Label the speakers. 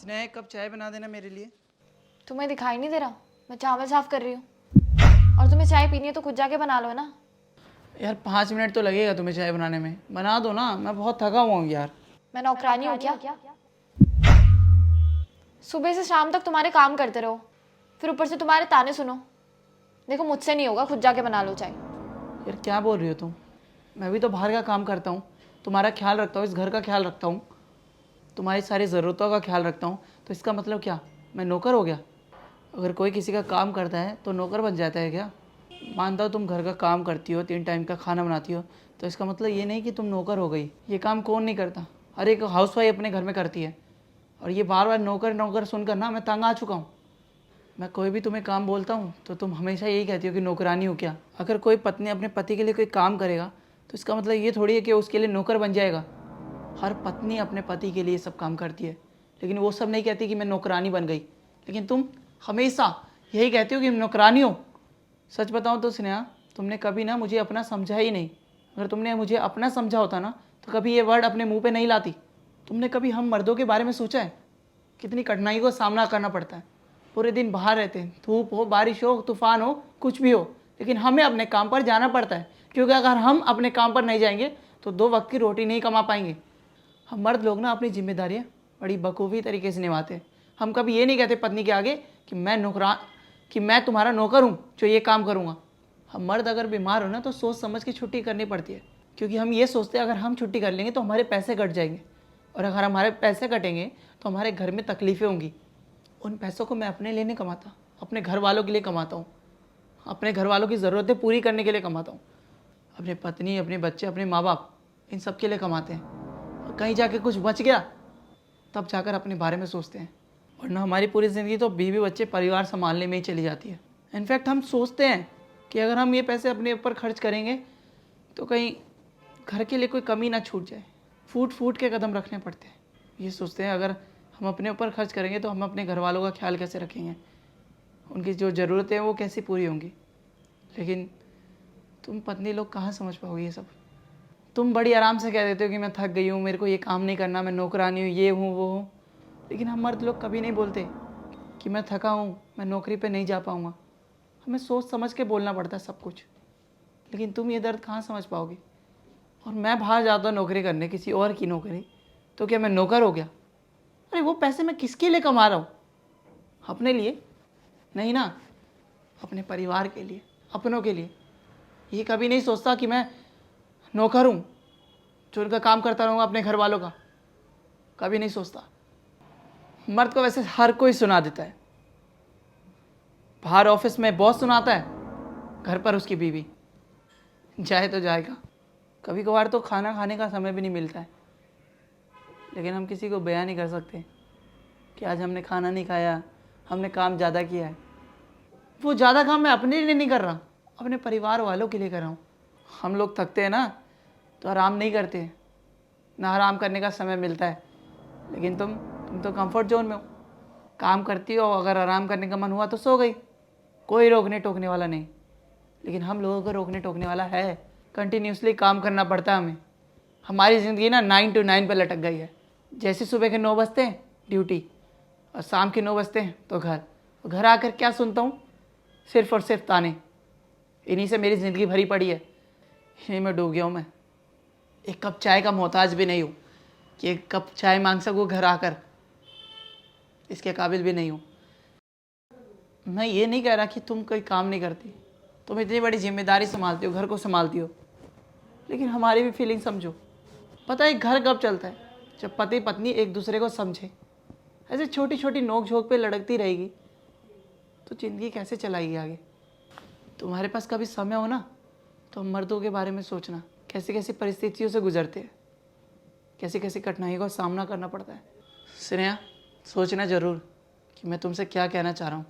Speaker 1: स्नेहा एक कप चाय बना देना मेरे लिए।
Speaker 2: तुम्हें दिखाई नहीं दे रहा मैं चावल साफ कर रही हूँ? और तुम्हें चाय पीनी है तो खुद जाके बना लो ना।
Speaker 1: यार 5 मिनट तो लगेगा तुम्हें चाय बनाने में, बना दो ना, मैं बहुत थका हुआ हूँ यार।
Speaker 2: मैं नौकरानी हूँ क्या? सुबह से शाम तक तुम्हारे काम करते रहो, फिर ऊपर से तुम्हारे ताने सुनो। देखो मुझसे नहीं होगा, खुद जाके बना लो चाय।
Speaker 1: यार क्या बोल रही हो तुम? मैं भी तो बाहर का काम करता हूँ, तुम्हारा ख्याल रखता हूँ, इस घर का ख्याल रखता हूँ, तुम्हारी सारी ज़रूरतों का ख्याल रखता हूँ। तो इसका मतलब क्या, मैं नौकर हो गया? अगर कोई किसी का काम करता है तो नौकर बन जाता है क्या? मानता हो तुम घर का काम करती हो, 3 टाइम का खाना बनाती हो, तो इसका मतलब ये नहीं कि तुम नौकर हो गई। ये काम कौन नहीं करता, हर एक हाउसवाइफ अपने घर में करती है। और ये बार बार नौकर नौकर सुनकर ना मैं तंग आ चुका हूँ। मैं कोई भी तुम्हें काम बोलता हूँ तो तुम हमेशा यही कहती हो कि नौकरानी हो क्या। अगर कोई पत्नी अपने पति के लिए कोई काम करेगा तो इसका मतलब ये थोड़ी है कि उसके लिए नौकर बन जाएगा। हर पत्नी अपने पति के लिए सब काम करती है, लेकिन वो सब नहीं कहती कि मैं नौकरानी बन गई। लेकिन तुम हमेशा यही कहती हो कि नौकरानी हो। सच बताऊँ तो स्नेहा, तुमने कभी ना मुझे अपना समझा ही नहीं। अगर तुमने मुझे अपना समझा होता ना तो कभी ये वर्ड अपने मुंह पे नहीं लाती। तुमने कभी हम मर्दों के बारे में सोचा है? कितनी कठिनाई का सामना करना पड़ता है। पूरे दिन बाहर रहते हैं, धूप हो, बारिश हो, तूफान हो, कुछ भी हो, लेकिन हमें अपने काम पर जाना पड़ता है। क्योंकि अगर हम अपने काम पर नहीं जाएंगे तो 2 वक्त की रोटी नहीं कमा पाएंगे। हम मर्द लोग ना अपनी जिम्मेदारियाँ बड़ी बखूबी तरीके से निभाते हैं। हम कभी ये नहीं कहते पत्नी के आगे कि मैं तुम्हारा नौकर हूँ जो ये काम करूँगा। हम मर्द अगर बीमार हो ना तो सोच समझ के छुट्टी करनी पड़ती है, क्योंकि हम ये सोचते हैं अगर हम छुट्टी कर लेंगे तो हमारे पैसे कट जाएंगे, और अगर हमारे पैसे कटेंगे तो हमारे घर में तकलीफ़ें होंगी। उन पैसों को मैं अपने लिए नहीं कमाता, अपने घर वालों के लिए कमाता हूँ। अपने घर वालों की ज़रूरतें पूरी करने के लिए कमाता हूँ। अपने पत्नी, अपने बच्चे, अपने माँ बाप, इन सब के लिए कमाते हैं। और कहीं जाके कुछ बच गया तब जाकर अपने बारे में सोचते हैं। वरना हमारी पूरी ज़िंदगी तो बीवी बच्चे परिवार संभालने में ही चली जाती है। इनफैक्ट हम सोचते हैं कि अगर हम ये पैसे अपने ऊपर खर्च करेंगे तो कहीं घर के लिए कोई कमी ना छूट जाए। फूट फूट के कदम रखने पड़ते हैं। ये सोचते हैं अगर हम अपने ऊपर खर्च करेंगे तो हम अपने घर वालों का ख्याल कैसे रखेंगे, उनकी जो ज़रूरतें हैं वो कैसी पूरी होंगी। लेकिन तुम पत्नी लोग कहाँ समझ पाओगे ये सब। तुम बड़ी आराम से कह देते हो कि मैं थक गई हूँ, मेरे को ये काम नहीं करना, मैं नौकरानी हूँ, ये हूँ वो हूँ। लेकिन हम मर्द लोग कभी नहीं बोलते कि मैं थका हूँ, मैं नौकरी पे नहीं जा पाऊँगा। हमें सोच समझ के बोलना पड़ता है सब कुछ। लेकिन तुम ये दर्द कहाँ समझ पाओगे। और मैं बाहर जाता हूँ नौकरी करने, किसी और की नौकरी, तो क्या मैं नौकर हो गया? अरे वो पैसे मैं किसके लिए कमा रहा हूँ? अपने लिए नहीं ना, अपने परिवार के लिए, अपनों के लिए। ये कभी नहीं सोचता कि मैं नौकर हूँ जो उनका काम करता रहूँगा अपने घर वालों का। कभी नहीं सोचता। मर्द को वैसे हर कोई सुना देता है। बाहर ऑफिस में बॉस सुनाता है, घर पर उसकी बीवी। जाए तो जाएगा। कभी कभार तो खाना खाने का समय भी नहीं मिलता है, लेकिन हम किसी को बयान नहीं कर सकते कि आज हमने खाना नहीं खाया, हमने काम ज़्यादा किया है। वो ज़्यादा काम मैं अपने लिए नहीं कर रहा, अपने परिवार वालों के लिए कर रहा हूँ। हम लोग थकते हैं ना तो आराम नहीं करते, ना आराम करने का समय मिलता है। लेकिन तुम तो कंफर्ट जोन में हो, काम करती हो, अगर आराम करने का मन हुआ तो सो गई, कोई रोकने टोकने वाला नहीं। लेकिन हम लोगों को रोकने टोकने वाला है। कंटिन्यूसली काम करना पड़ता है हमें। हमारी ज़िंदगी ना 9 to 9 पर लटक गई है। जैसे सुबह के 9 बजते हैं ड्यूटी, और शाम के 9 बजते हैं तो घर। और घर आकर क्या सुनता हूँ? सिर्फ और सिर्फ ताने। इन्हीं से मेरी ज़िंदगी भरी पड़ी है, इन्हीं में डूब गया हूँ मैं। एक कप चाय का मोहताज भी नहीं हूँ कि एक कप चाय मांग सकूँ घर आकर, इसके काबिल भी नहीं हूँ। मैं ये नहीं कह रहा कि तुम कोई काम नहीं करती, तुम इतनी बड़ी जिम्मेदारी संभालती हो, घर को संभालती हो, लेकिन हमारी भी फीलिंग समझो। पता है घर कब चलता है? जब पति पत्नी एक दूसरे को समझे। ऐसे छोटी छोटी नोक झोंक पे लड़कती रहेगी तो ज़िंदगी कैसे चलाएगी आगे? तुम्हारे पास कभी समय हो ना तो मर्दों के बारे में सोचना, कैसी कैसी परिस्थितियों से गुजरते हैं, कैसी कैसी कठिनाइयों का सामना करना पड़ता है। स्नेहा, सोचना ज़रूर कि मैं तुमसे क्या कहना चाह रहा हूँ।